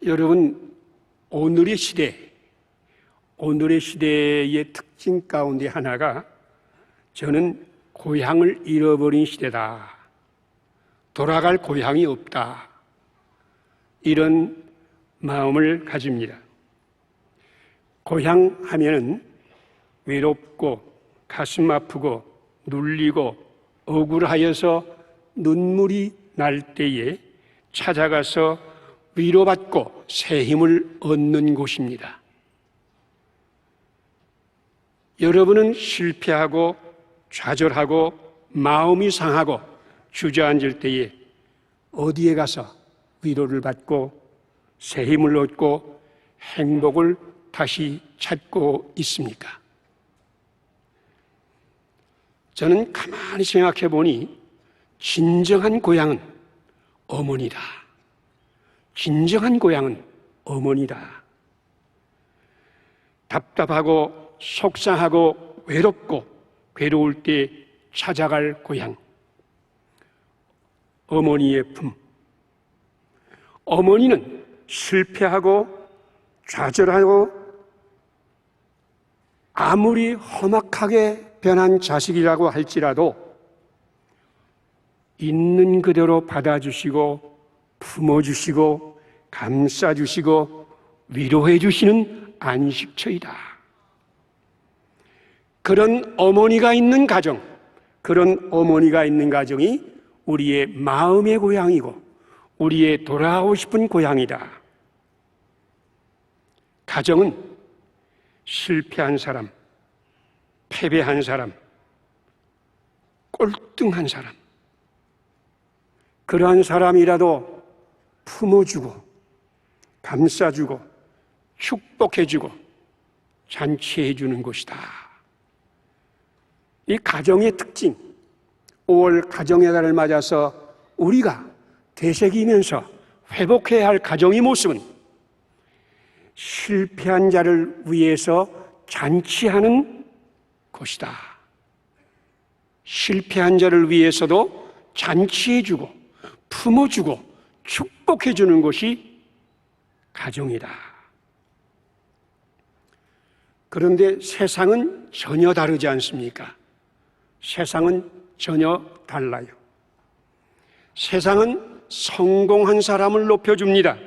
여러분, 오늘의 시대의 특징 가운데 하나가 저는 고향을 잃어버린 시대다. 돌아갈 고향이 없다. 이런 마음을 가집니다. 고향 하면은 외롭고 가슴 아프고 눌리고 억울하여서 눈물이 날 때에 찾아가서 위로받고 새 힘을 얻는 곳입니다. 여러분은 실패하고 좌절하고 마음이 상하고 주저앉을 때에 어디에 가서 위로를 받고 새 힘을 얻고 행복을 다시 찾고 있습니까? 저는 가만히 생각해 보니 진정한 고향은 어머니다. 진정한 고향은 어머니다. 답답하고 속상하고 외롭고 괴로울 때 찾아갈 고향. 어머니의 품. 어머니는 실패하고 좌절하고 아무리 험악하게 변한 자식이라고 할지라도 있는 그대로 받아주시고 품어주시고 감싸주시고 위로해주시는 안식처이다. 그런 어머니가 있는 가정, 그런 어머니가 있는 가정이 우리의 마음의 고향이고 우리의 돌아오고 싶은 고향이다. 가정은 실패한 사람, 패배한 사람, 꼴등한 사람, 그러한 사람이라도 품어주고 감싸주고 축복해주고 잔치해주는 곳이다. 이 가정의 특징, 5월 가정의 달을 맞아서 우리가 되새기면서 회복해야 할 가정의 모습은 실패한 자를 위해서 잔치하는 곳이다. 실패한 자를 위해서도 잔치해주고 품어주고 축복해주는 곳이 가정이다. 그런데 세상은 전혀 다르지 않습니까? 세상은 전혀 달라요. 세상은 성공한 사람을 높여줍니다.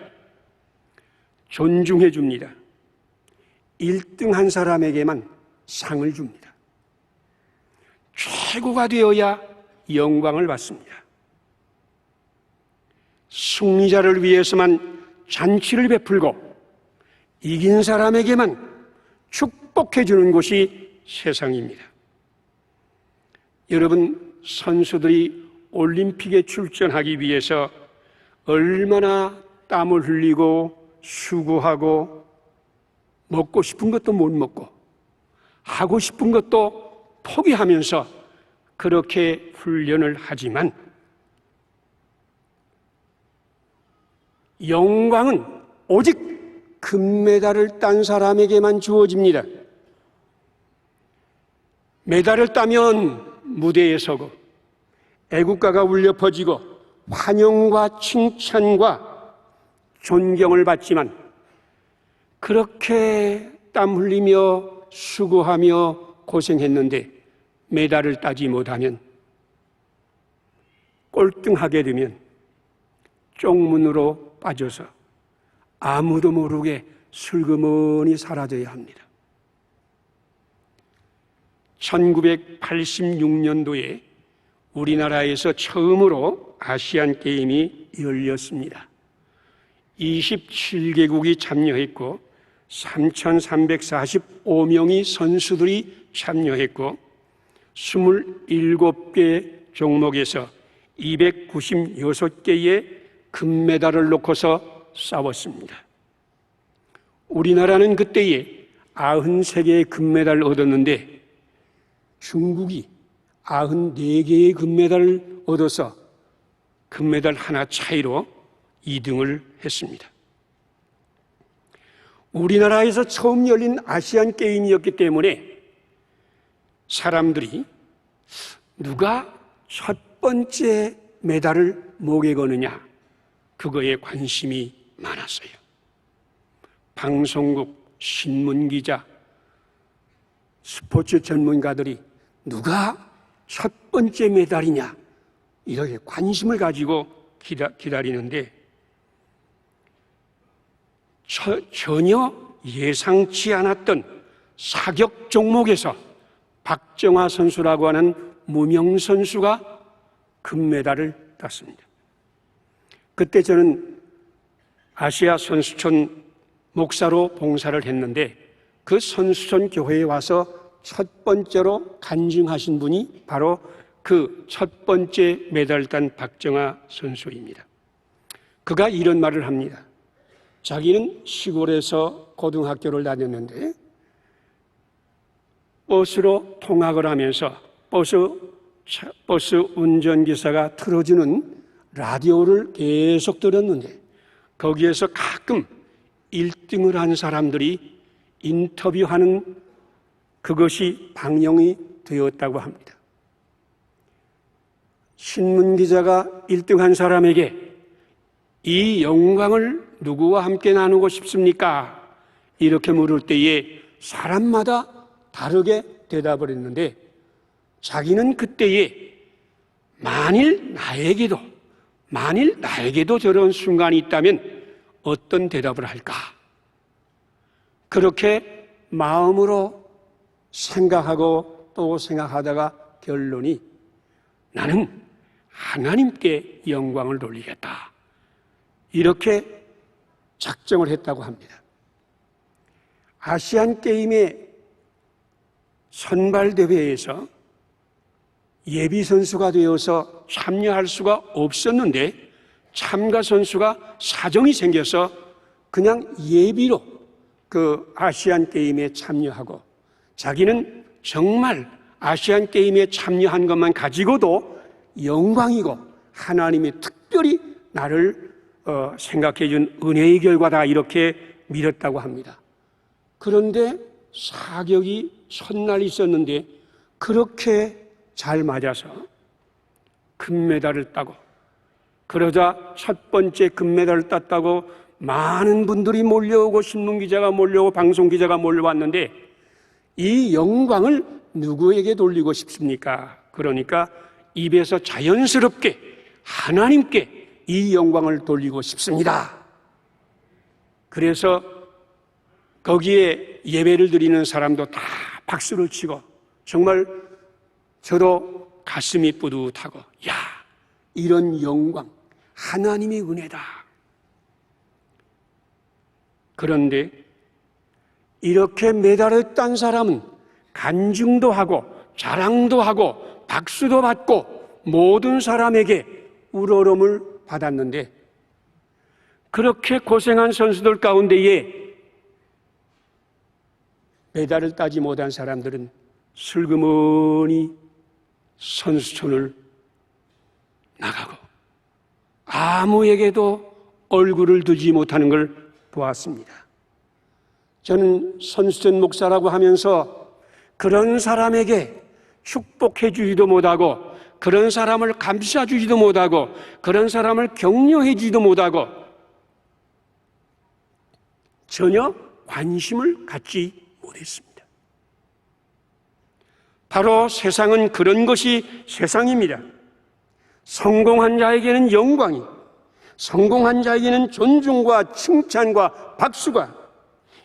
존중해줍니다. 1등한 사람에게만 상을 줍니다. 최고가 되어야 영광을 받습니다. 승리자를 위해서만 잔치를 베풀고 이긴 사람에게만 축복해주는 곳이 세상입니다. 여러분, 선수들이 올림픽에 출전하기 위해서 얼마나 땀을 흘리고 수고하고 먹고 싶은 것도 못 먹고 하고 싶은 것도 포기하면서 그렇게 훈련을 하지만 영광은 오직 금메달을 딴 사람에게만 주어집니다. 메달을 따면 무대에 서고 애국가가 울려 퍼지고 환영과 칭찬과 존경을 받지만 그렇게 땀 흘리며 수고하며 고생했는데 메달을 따지 못하면 꼴등하게 되면 쪽문으로 빠져서 아무도 모르게 슬그머니 사라져야 합니다. 1986년도에 우리나라에서 처음으로 아시안 게임이 열렸습니다. 27개국이 참여했고 3,345명의 선수들이 참여했고 27개 종목에서 296개의 금메달을 놓고서 싸웠습니다. 우리나라는 그때에 93개의 금메달을 얻었는데 중국이 94개의 금메달을 얻어서 금메달 하나 차이로 2등을 했습니다. 우리나라에서 처음 열린 아시안 게임이었기 때문에 사람들이 누가 첫 번째 메달을 목에 거느냐, 그거에 관심이 많았습니다. 많았어요. 방송국, 신문기자, 스포츠 전문가들이 누가 첫 번째 메달이냐 이렇게 관심을 가지고 기다리는데 전혀 예상치 않았던 사격 종목에서 박정아 선수라고 하는 무명 선수가 금메달을 땄습니다. 그때 저는 아시아 선수촌 목사로 봉사를 했는데 그 선수촌 교회에 와서 첫 번째로 간증하신 분이 바로 그 첫 번째 메달 딴 박정아 선수입니다. 그가 이런 말을 합니다. 자기는 시골에서 고등학교를 다녔는데 버스로 통학을 하면서 버스 운전기사가 틀어주는 라디오를 계속 들었는데 거기에서 가끔 1등을 한 사람들이 인터뷰하는 그것이 방영이 되었다고 합니다. 신문기자가 1등한 사람에게 이 영광을 누구와 함께 나누고 싶습니까? 이렇게 물을 때에 사람마다 다르게 대답을 했는데 자기는 그때에 만일 나에게도 저런 순간이 있다면 어떤 대답을 할까? 그렇게 마음으로 생각하고 또 생각하다가 결론이 나는 하나님께 영광을 돌리겠다. 이렇게 작정을 했다고 합니다. 아시안 게임의 선발대회에서 예비 선수가 되어서 참여할 수가 없었는데 참가 선수가 사정이 생겨서 그냥 예비로 그 아시안 게임에 참여하고 자기는 정말 아시안 게임에 참여한 것만 가지고도 영광이고 하나님이 특별히 나를 생각해 준 은혜의 결과다 이렇게 믿었다고 합니다. 그런데 사격이 첫날 있었는데 그렇게 잘 맞아서 금메달을 따고 그러자 첫 번째 금메달을 땄다고 많은 분들이 몰려오고 신문기자가 몰려오고 방송기자가 몰려왔는데 이 영광을 누구에게 돌리고 싶습니까? 그러니까 입에서 자연스럽게 하나님께 이 영광을 돌리고 싶습니다. 그래서 거기에 예배를 드리는 사람도 다 박수를 치고 정말 저도 가슴이 뿌듯하고 야, 이런 영광 하나님의 은혜다. 그런데 이렇게 메달을 딴 사람은 간증도 하고 자랑도 하고 박수도 받고 모든 사람에게 우러름을 받았는데 그렇게 고생한 선수들 가운데에 메달을 따지 못한 사람들은 슬그머니 선수촌을 나가고 아무에게도 얼굴을 두지 못하는 걸 보았습니다. 저는 선수촌 목사라고 하면서 그런 사람에게 축복해 주지도 못하고 그런 사람을 감싸 주지도 못하고 그런 사람을 격려해 주지도 못하고 전혀 관심을 갖지 못했습니다. 바로 세상은 그런 것이 세상입니다. 성공한 자에게는 영광이, 성공한 자에게는 존중과 칭찬과 박수가,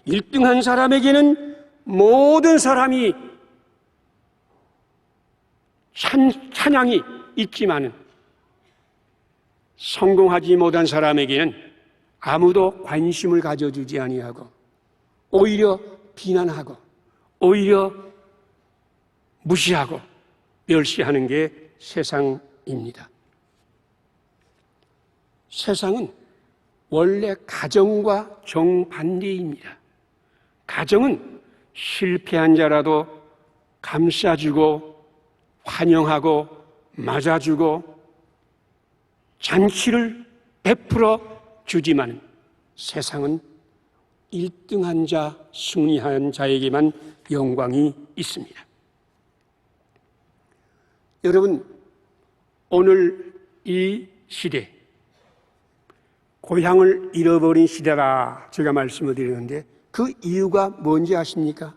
1등한 사람에게는 모든 사람이 찬양이 있지만은 성공하지 못한 사람에게는 아무도 관심을 가져주지 아니하고 오히려 비난하고 오히려 무시하고 멸시하는 게 세상입니다. 세상은 원래 가정과 정반대입니다. 가정은 실패한 자라도 감싸주고 환영하고 맞아주고 잔치를 베풀어 주지만 세상은 1등한 자, 승리한 자에게만 영광이 있습니다. 여러분, 오늘 이 시대 고향을 잃어버린 시대라 제가 말씀을 드리는데 그 이유가 뭔지 아십니까?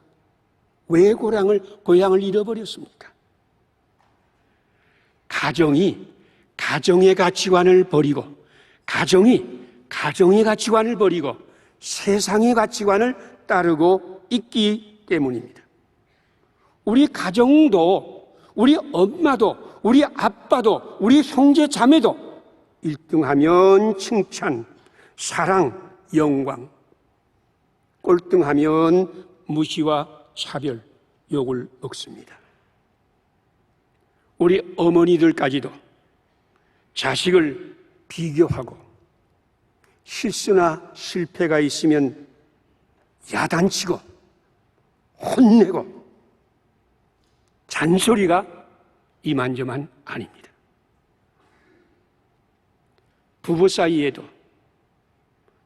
왜 고향을 잃어버렸습니까? 가정이 가정의 가치관을 버리고 가정의 가치관을 버리고 세상의 가치관을 따르고 있기 때문입니다. 우리 가정도 우리 엄마도 우리 아빠도 우리 형제 자매도 1등하면 칭찬, 사랑, 영광, 꼴등하면 무시와 차별, 욕을 먹습니다. 우리 어머니들까지도 자식을 비교하고 실수나 실패가 있으면 야단치고 혼내고 잔소리가 이만저만 아닙니다. 부부 사이에도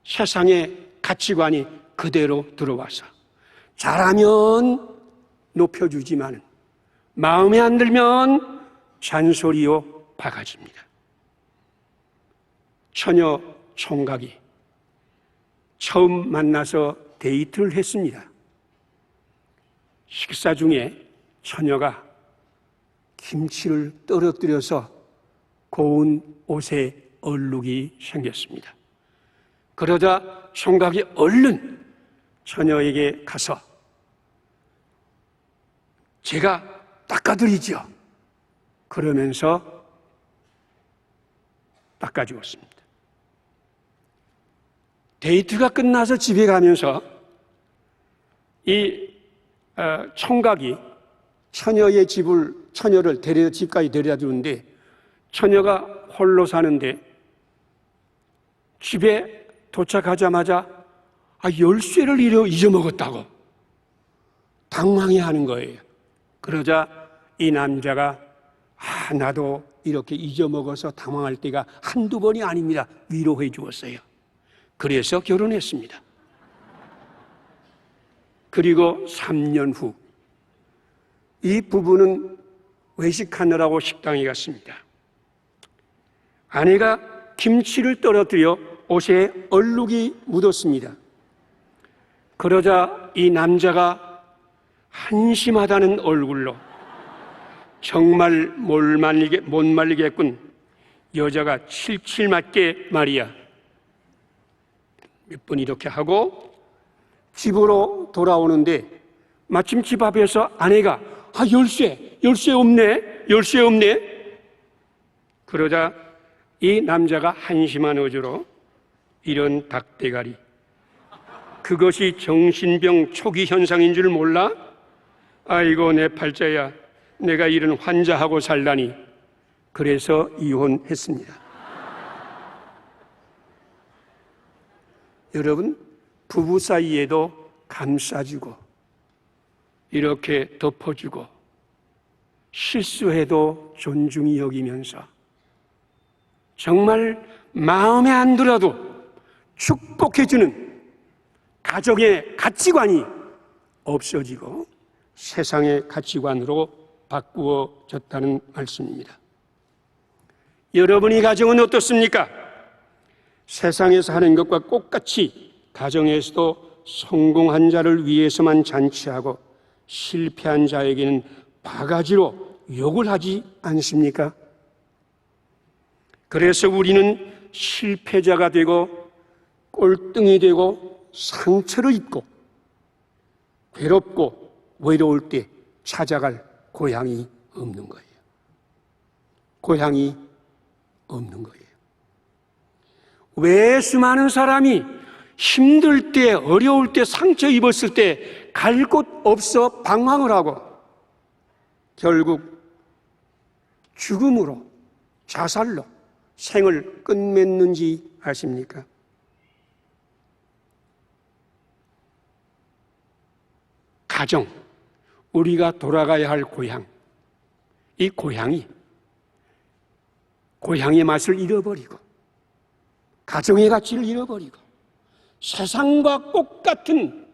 세상의 가치관이 그대로 들어와서 잘하면 높여주지만 마음에 안 들면 잔소리요 바가지입니다. 처녀 총각이 처음 만나서 데이트를 했습니다. 식사 중에 처녀가 김치를 떨어뜨려서 고운 옷에 얼룩이 생겼습니다. 그러자 총각이 얼른 처녀에게 가서 제가 닦아드리죠. 그러면서 닦아주었습니다. 데이트가 끝나서 집에 가면서 이 총각이 처녀를 집까지 데려다 주는데 처녀가 홀로 사는데 집에 도착하자마자 열쇠를 잊어먹었다고 당황해하는 거예요. 그러자 이 남자가 나도 이렇게 잊어먹어서 당황할 때가 한두 번이 아닙니다. 위로해 주었어요. 그래서 결혼했습니다. 그리고 3년 후 이 부부는 외식하느라고 식당에 갔습니다. 아내가 김치를 떨어뜨려 옷에 얼룩이 묻었습니다. 그러자 이 남자가 한심하다는 얼굴로 정말 못 말리겠군. 여자가 칠칠 맞게 말이야. 몇 번 이렇게 하고 집으로 돌아오는데 마침 집 앞에서 아내가 열쇠 없네. 그러자 이 남자가 한심한 어조로 이런 닭대가리, 그것이 정신병 초기 현상인 줄 몰라? 아이고 내 팔자야, 내가 이런 환자하고 살다니. 그래서 이혼했습니다. 여러분, 부부 사이에도 감싸주고 이렇게 덮어주고 실수해도 존중히 여기면서 정말 마음에 안 들어도 축복해주는 가정의 가치관이 없어지고 세상의 가치관으로 바꾸어졌다는 말씀입니다. 여러분의 가정은 어떻습니까? 세상에서 하는 것과 똑같이 가정에서도 성공한 자를 위해서만 잔치하고 실패한 자에게는 바가지로 욕을 하지 않습니까? 그래서 우리는 실패자가 되고 꼴등이 되고 상처를 입고 괴롭고 외로울 때 찾아갈 고향이 없는 거예요. 고향이 없는 거예요. 왜 수많은 사람이 힘들 때, 어려울 때, 상처 입었을 때 갈 곳 없어 방황을 하고 결국 죽음으로, 자살로 생을 끝맺는지 아십니까? 가정, 우리가 돌아가야 할 고향, 이 고향의 맛을 잃어버리고 가정의 가치를 잃어버리고 세상과 똑같은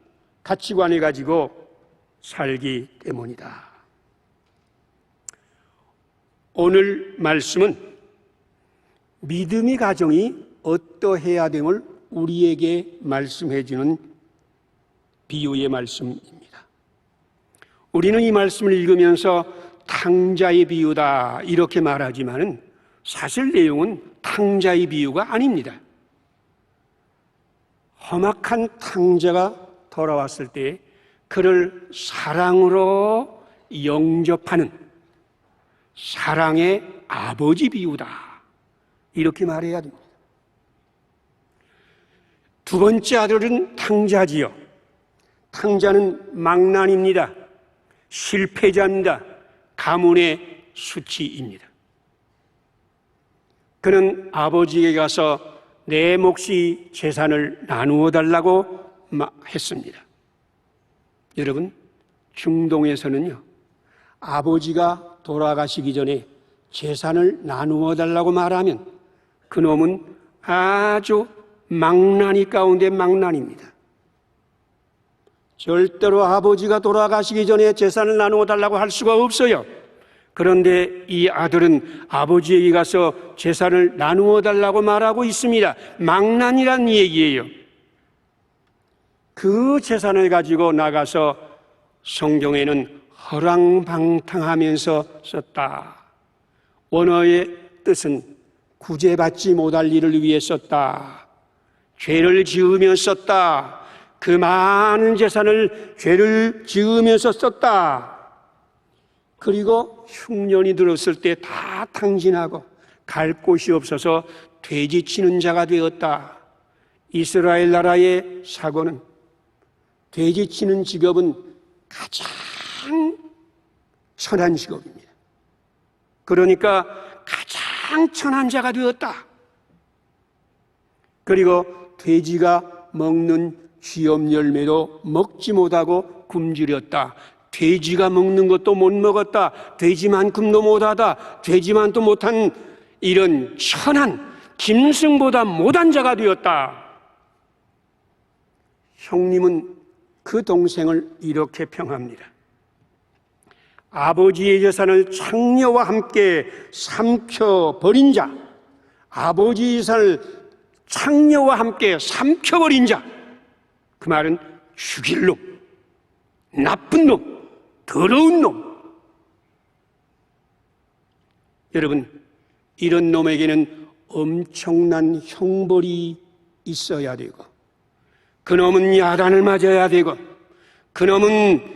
가치관을 가지고 살기 때문이다. 오늘 말씀은 믿음의 가정이 어떠해야 됨을 우리에게 말씀해 주는 비유의 말씀입니다. 우리는 이 말씀을 읽으면서 탕자의 비유다 이렇게 말하지만 사실 내용은 탕자의 비유가 아닙니다. 험악한 탕자가 돌아왔을 때 그를 사랑으로 영접하는 사랑의 아버지 비유다 이렇게 말해야 됩니다. 두 번째 아들은 탕자지요. 탕자는 망난입니다. 실패자입니다. 가문의 수치입니다. 그는 아버지에게 가서 내 몫이 재산을 나누어 달라고 했습니다. 여러분, 중동에서는요, 아버지가 돌아가시기 전에 재산을 나누어 달라고 말하면 그놈은 아주 망나니 가운데 망나니입니다. 절대로 아버지가 돌아가시기 전에 재산을 나누어 달라고 할 수가 없어요. 그런데 이 아들은 아버지에게 가서 재산을 나누어 달라고 말하고 있습니다. 망난이란 얘기예요. 그 재산을 가지고 나가서 성경에는 허랑방탕하면서 썼다. 원어의 뜻은 구제받지 못할 일을 위해 썼다. 죄를 지으며 썼다. 그 많은 재산을 죄를 지으면서 썼다. 그리고 흉년이 들었을 때 다 탕진하고 갈 곳이 없어서 돼지치는 자가 되었다. 이스라엘 나라의 사고는 돼지치는 직업은 가장 천한 직업입니다. 그러니까 가장 천한 자가 되었다. 그리고 돼지가 먹는 쥐염 열매도 먹지 못하고 굶주렸다. 돼지가 먹는 것도 못 먹었다. 돼지만큼도 못하다. 돼지만도 못한 이런 천한 짐승보다 못한 자가 되었다. 형님은 그 동생을 이렇게 평합니다. 아버지의 재산을 창녀와 함께 삼켜버린 자, 아버지의 재산을 창녀와 함께 삼켜버린 자, 그 말은 죽일 놈, 나쁜 놈, 더러운 놈. 여러분, 이런 놈에게는 엄청난 형벌이 있어야 되고, 그놈은 야단을 맞아야 되고, 그놈은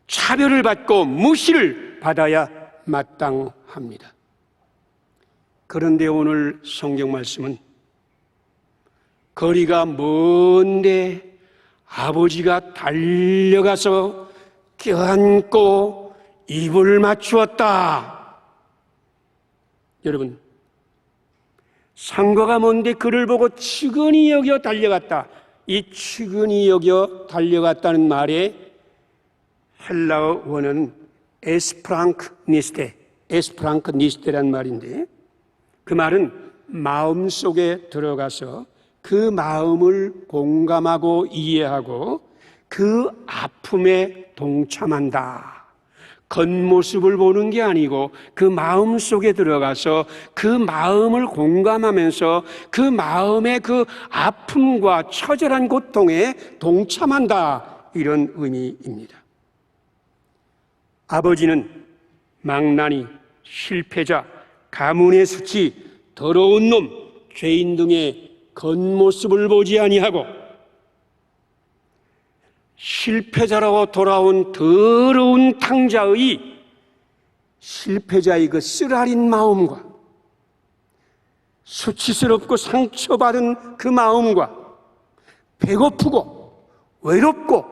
차별을 받고 무시를 받아야 마땅합니다. 그런데 오늘 성경 말씀은 거리가 먼데 아버지가 달려가서 껴안고 입을 맞추었다. 여러분, 상거가 먼데 그를 보고 측은히 여겨 달려갔다. 이 측은히 여겨 달려갔다는 말에 헬라어 원어는 에스프랑크니스테란 말인데, 그 말은 마음속에 들어가서 그 마음을 공감하고 이해하고 그 아픔에 동참한다. 겉모습을 보는 게 아니고 그 마음 속에 들어가서 그 마음을 공감하면서 그 마음의 그 아픔과 처절한 고통에 동참한다. 이런 의미입니다. 아버지는 망나니, 실패자, 가문의 수치, 더러운 놈, 죄인 등의 겉모습을 보지 아니하고 실패자라고 돌아온 더러운 탕자의 실패자의 그 쓰라린 마음과 수치스럽고 상처받은 그 마음과 배고프고 외롭고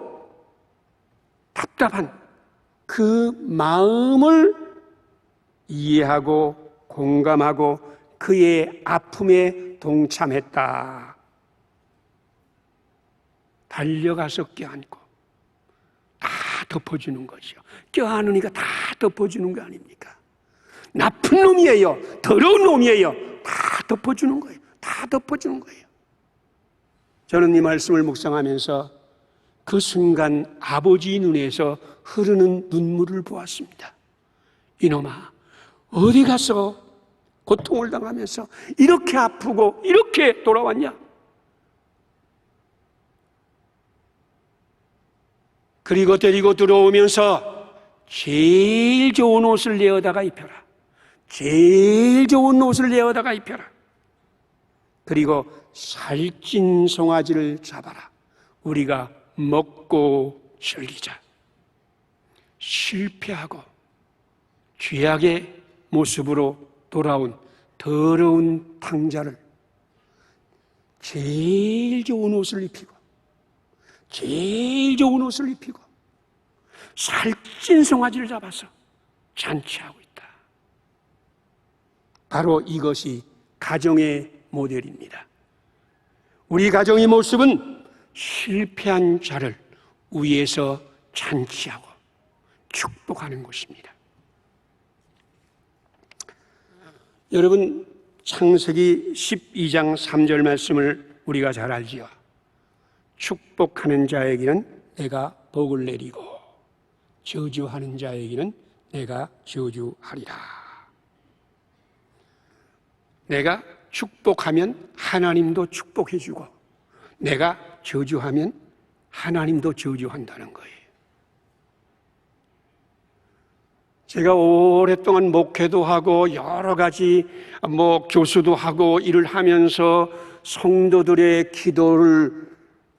답답한 그 마음을 이해하고 공감하고 그의 아픔에 동참했다. 달려가서 껴안고 다 덮어주는 거죠. 껴안으니까 다 덮어주는 거 아닙니까? 나쁜 놈이에요. 더러운 놈이에요. 다 덮어주는 거예요. 다 덮어주는 거예요. 저는 이 말씀을 묵상하면서 그 순간 아버지 눈에서 흐르는 눈물을 보았습니다. 이놈아, 어디 가서 고통을 당하면서 이렇게 아프고 이렇게 돌아왔냐? 그리고 데리고 들어오면서 제일 좋은 옷을 내어다가 입혀라. 제일 좋은 옷을 내어다가 입혀라. 그리고 살찐 송아지를 잡아라. 우리가 먹고 즐기자. 실패하고 죄악의 모습으로 돌아온 더러운 탕자를 제일 좋은 옷을 입히고 제일 좋은 옷을 입히고 살찐 송아지를 잡아서 잔치하고 있다. 바로 이것이 가정의 모델입니다. 우리 가정의 모습은 실패한 자를 위에서 잔치하고 축복하는 것입니다. 여러분, 창세기 12장 3절 말씀을 우리가 잘 알지요. 축복하는 자에게는 내가 복을 내리고 저주하는 자에게는 내가 저주하리라. 내가 축복하면 하나님도 축복해 주고 내가 저주하면 하나님도 저주한다는 거예요. 제가 오랫동안 목회도 하고 여러 가지 교수도 하고 일을 하면서 성도들의 기도를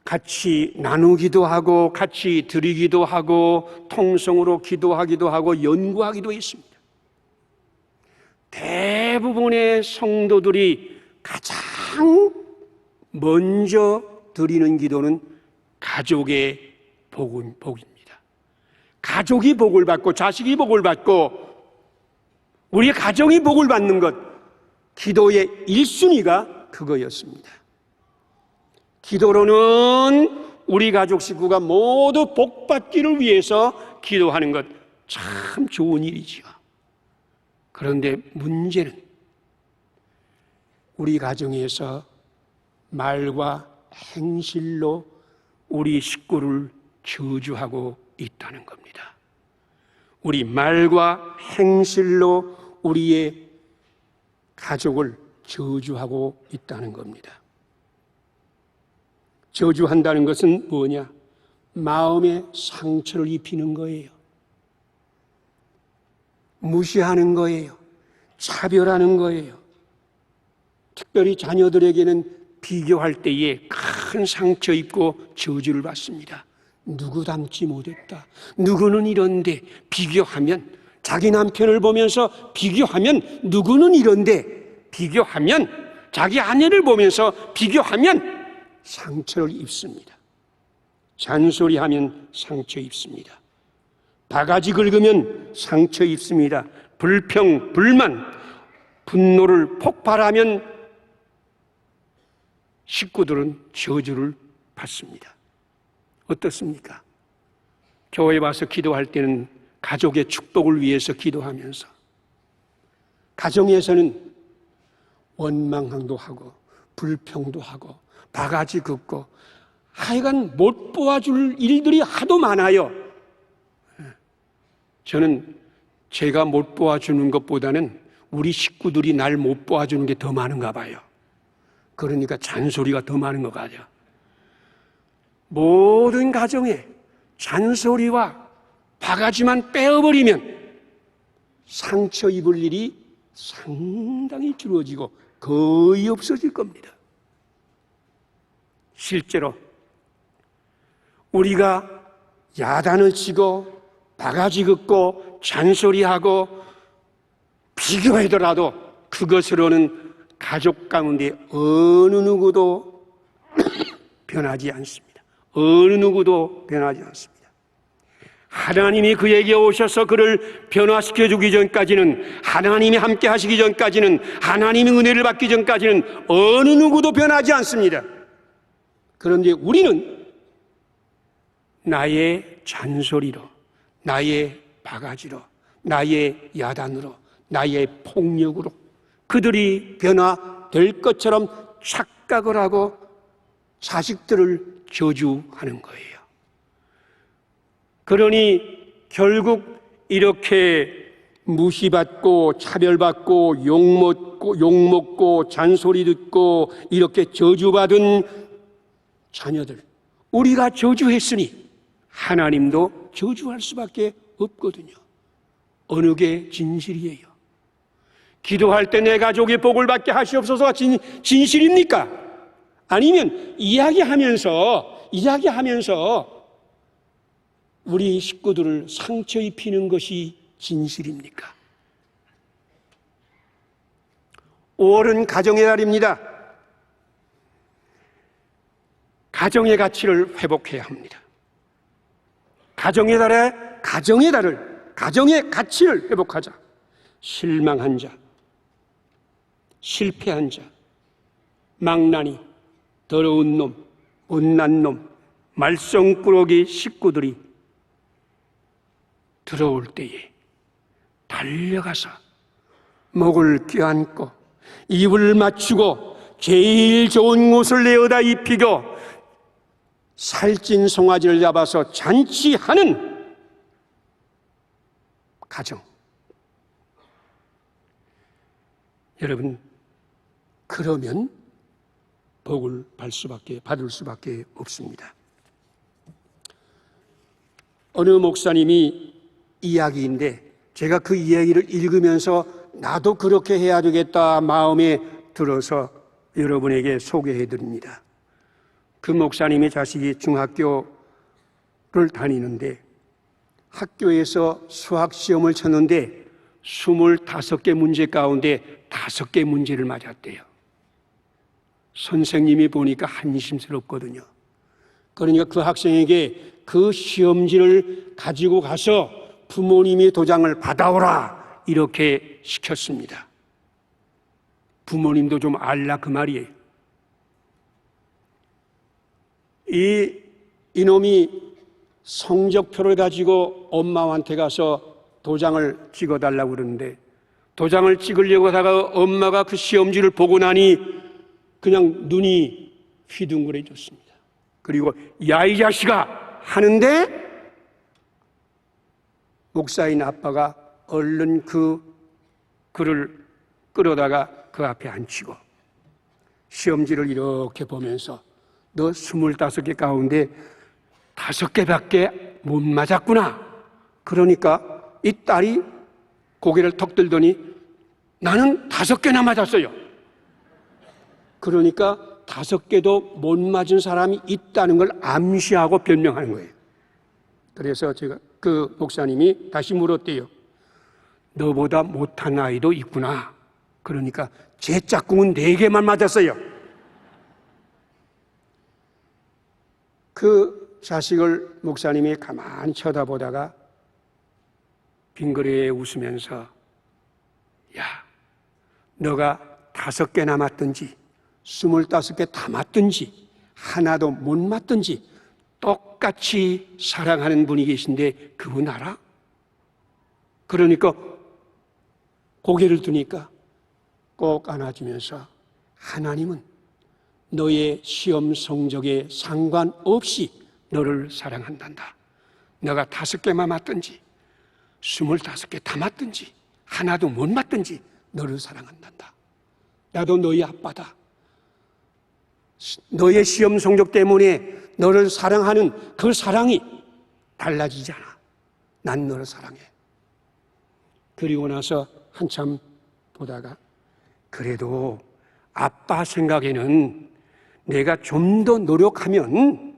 같이 나누기도 하고 같이 드리기도 하고 통성으로 기도하기도 하고 연구하기도 했습니다. 대부분의 성도들이 가장 먼저 드리는 기도는 가족의 복입니다. 가족이 복을 받고 자식이 복을 받고 우리 가정이 복을 받는 것, 기도의 1순위가 그거였습니다. 기도로는 우리 가족 식구가 모두 복받기를 위해서 기도하는 것 참 좋은 일이지요. 그런데 문제는 우리 가정에서 말과 행실로 우리 식구를 저주하고 있다는 겁니다. 우리 말과 행실로 우리의 가족을 저주하고 있다는 겁니다. 저주한다는 것은 뭐냐? 마음에 상처를 입히는 거예요. 무시하는 거예요. 차별하는 거예요. 특별히 자녀들에게는 비교할 때에 큰 상처 입고 저주를 받습니다. 누구 닮지 못했다. 누구는 이런데 비교하면 자기 남편을 보면서 비교하면 누구는 이런데 비교하면 자기 아내를 보면서 비교하면 상처를 입습니다. 잔소리하면 상처 입습니다. 바가지 긁으면 상처 입습니다. 불평, 불만, 분노를 폭발하면 식구들은 저주를 받습니다. 어떻습니까? 교회에 와서 기도할 때는 가족의 축복을 위해서 기도하면서 가정에서는 원망도 하고 불평도 하고 바가지 긋고 하여간 못 보아줄 일들이 하도 많아요. 저는 제가 못 보아주는 것보다는 우리 식구들이 날 못 보아주는 게 더 많은가 봐요. 그러니까 잔소리가 더 많은 것 같아요. 모든 가정에 잔소리와 바가지만 빼어버리면 상처 입을 일이 상당히 줄어지고 거의 없어질 겁니다. 실제로 우리가 야단을 치고 바가지 긋고 잔소리하고 비교하더라도 그것으로는 가족 가운데 어느 누구도 변하지 않습니다. 어느 누구도 변하지 않습니다. 하나님이 그에게 오셔서 그를 변화시켜 주기 전까지는, 하나님이 함께 하시기 전까지는, 하나님의 은혜를 받기 전까지는 어느 누구도 변하지 않습니다. 그런데 우리는 나의 잔소리로, 나의 바가지로, 나의 야단으로, 나의 폭력으로 그들이 변화될 것처럼 착각을 하고 자식들을 저주하는 거예요. 그러니 결국 이렇게 무시받고 차별받고 욕먹고 잔소리 듣고 이렇게 저주받은 자녀들, 우리가 저주했으니 하나님도 저주할 수밖에 없거든요. 어느 게 진실이에요? 기도할 때 내 가족이 복을 받게 하시옵소서가 진실입니까? 아니면 이야기하면서 우리 식구들을 상처 입히는 것이 진실입니까? 5월은 가정의 달입니다. 가정의 가치를 회복해야 합니다. 가정의 가치를 회복하자. 실망한 자, 실패한 자, 망나니, 더러운 놈, 못난 놈, 말썽꾸러기 식구들이 들어올 때에 달려가서 목을 껴안고 입을 맞추고 제일 좋은 옷을 내어다 입히고 살찐 송아지를 잡아서 잔치하는 가정. 여러분, 그러면 복을 받을 수밖에 없습니다. 어느 목사님이 이야기인데 제가 그 이야기를 읽으면서 나도 그렇게 해야 되겠다 마음에 들어서 여러분에게 소개해 드립니다. 그 목사님의 자식이 중학교를 다니는데 학교에서 수학시험을 쳤는데 25개 문제 가운데 5개 문제를 맞았대요. 선생님이 보니까 한심스럽거든요. 그러니까 그 학생에게 그 시험지를 가지고 가서 부모님이 도장을 받아오라 이렇게 시켰습니다. 부모님도 좀 알라 그 말이에요. 이놈이 성적표를 가지고 엄마한테 가서 도장을 찍어달라고 그러는데 도장을 찍으려고 하다가 엄마가 그 시험지를 보고 나니 그냥 눈이 휘둥그레졌습니다. 그리고 야 이 자식아 하는데 목사인 아빠가 얼른 그 글을 끌어다가 그 앞에 앉히고 시험지를 이렇게 보면서 너 25개 가운데 5개밖에 못 맞았구나. 그러니까 이 딸이 고개를 턱 들더니 나는 5개나 맞았어요. 그러니까 5개도 못 맞은 사람이 있다는 걸 암시하고 변명하는 거예요. 그래서 제가 그 목사님이 다시 물었대요. 너보다 못한 아이도 있구나. 그러니까 제 짝꿍은 4개만 맞았어요. 그 자식을 목사님이 가만히 쳐다보다가 빙그레 웃으면서 야, 너가 5개나 맞든지 25개 다 맞든지 하나도 못 맞든지 똑같이 사랑하는 분이 계신데 그분 알아? 그러니까 고개를 드니까 꼭 안아주면서 하나님은 너의 시험 성적에 상관없이 너를 사랑한단다. 너가 5개만 맞든지 25개 다 맞든지 하나도 못 맞든지 너를 사랑한단다. 나도 너희 아빠다. 너의 시험 성적 때문에 너를 사랑하는 그 사랑이 달라지지 않아. 난 너를 사랑해. 그리고 나서 한참 보다가 그래도 아빠 생각에는 내가 좀 더 노력하면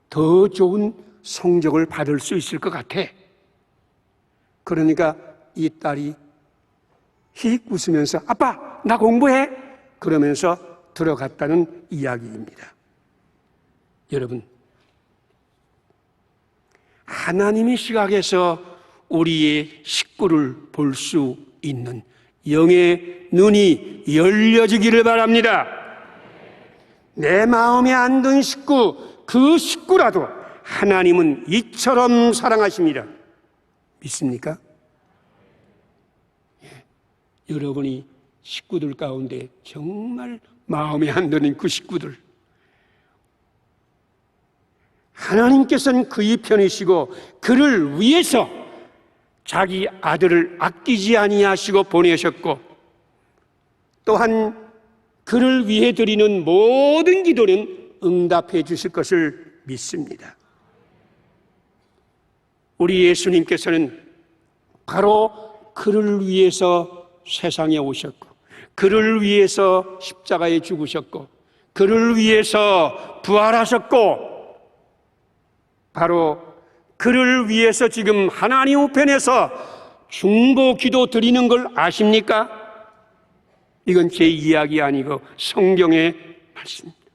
더 좋은 성적을 받을 수 있을 것 같아. 그러니까 이 딸이 휙 웃으면서 아빠 나 공부해 그러면서 들어갔다는 이야기입니다. 여러분, 하나님의 시각에서 우리의 식구를 볼 수 있는 영의 눈이 열려지기를 바랍니다. 내 마음에 안 든 식구, 그 식구라도 하나님은 이처럼 사랑하십니다. 믿습니까? 예. 여러분이 식구들 가운데 정말 마음에 안 드는 그 식구들, 하나님께서는 그의 편이시고 그를 위해서 자기 아들을 아끼지 아니하시고 보내셨고, 또한 그를 위해 드리는 모든 기도는 응답해 주실 것을 믿습니다. 우리 예수님께서는 바로 그를 위해서 세상에 오셨고, 그를 위해서 십자가에 죽으셨고, 그를 위해서 부활하셨고, 바로 그를 위해서 지금 하나님 우편에서 중보기도 드리는 걸 아십니까? 이건 제 이야기 아니고 성경의 말씀입니다.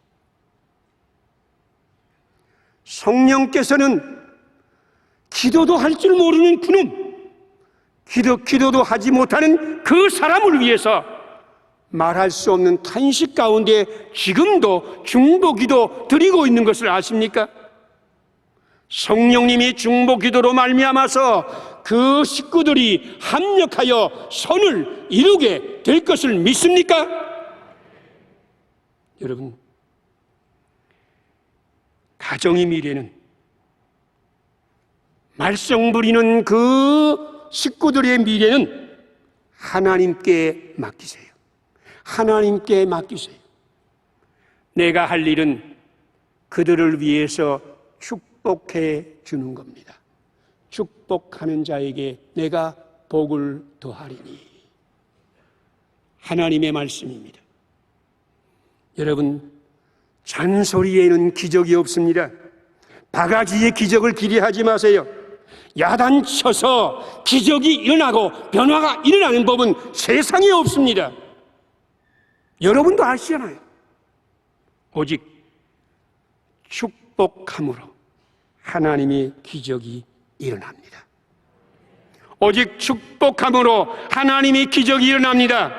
성령께서는 기도도 할 줄 모르는 그놈, 기도도 하지 못하는 그 사람을 위해서 말할 수 없는 탄식 가운데 지금도 중보기도 드리고 있는 것을 아십니까? 성령님이 중보기도로 말미암아서 그 식구들이 합력하여 선을 이루게 될 것을 믿습니까? 여러분, 가정의 미래는 말썽 부리는 그 식구들의 미래는 하나님께 맡기세요. 하나님께 맡기세요. 내가 할 일은 그들을 위해서 축복해 주는 겁니다. 축복하는 자에게 내가 복을 더하리니. 하나님의 말씀입니다. 여러분, 잔소리에는 기적이 없습니다. 바가지의 기적을 기대하지 마세요. 야단쳐서 기적이 일어나고 변화가 일어나는 법은 세상에 없습니다. 여러분도 아시잖아요. 오직 축복함으로 하나님의 기적이 일어납니다. 오직 축복함으로 하나님의 기적이 일어납니다.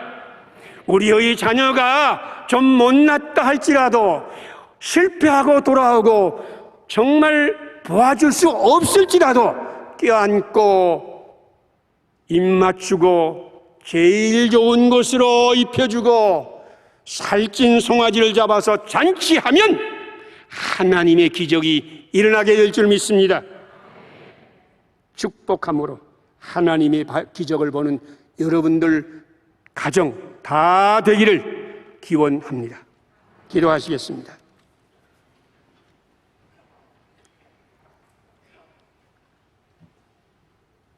우리의 자녀가 좀 못났다 할지라도, 실패하고 돌아오고 정말 도와줄 수 없을지라도 껴안고 입 맞추고 제일 좋은 곳으로 입혀주고 살찐 송아지를 잡아서 잔치하면 하나님의 기적이 일어나게 될 줄 믿습니다. 축복함으로 하나님의 기적을 보는 여러분들 가정 다 되기를 기원합니다. 기도하시겠습니다.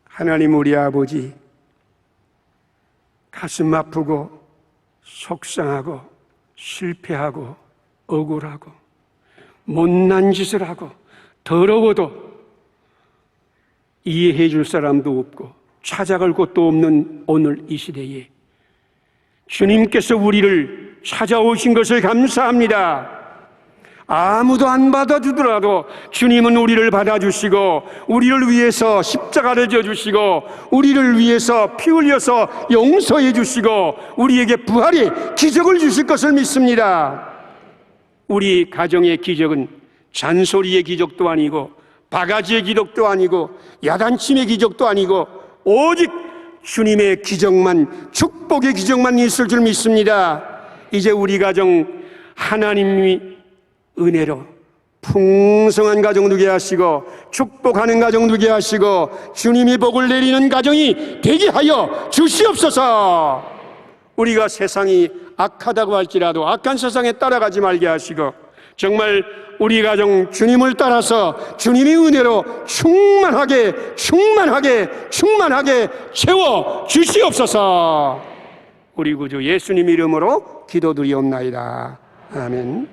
하나님, 우리 아버지, 가슴 아프고 속상하고 실패하고 억울하고 못난 짓을 하고 더러워도 이해해 줄 사람도 없고 찾아갈 곳도 없는 오늘 이 시대에 주님께서 우리를 찾아오신 것을 감사합니다. 아무도 안 받아주더라도 주님은 우리를 받아주시고, 우리를 위해서 십자가를 져주시고, 우리를 위해서 피 흘려서 용서해 주시고, 우리에게 부활의 기적을 주실 것을 믿습니다. 우리 가정의 기적은 잔소리의 기적도 아니고 바가지의 기적도 아니고 야단침의 기적도 아니고 오직 주님의 기적만, 축복의 기적만 있을 줄 믿습니다. 이제 우리 가정 하나님이 은혜로 풍성한 가정 되게 하시고 축복하는 가정 되게 하시고 주님이 복을 내리는 가정이 되게 하여 주시옵소서. 우리가 세상이 악하다고 할지라도 악한 세상에 따라가지 말게 하시고, 정말 우리 가정 주님을 따라서 주님의 은혜로 충만하게 채워 주시옵소서. 우리 구주 예수님 이름으로 기도드리옵나이다. 아멘.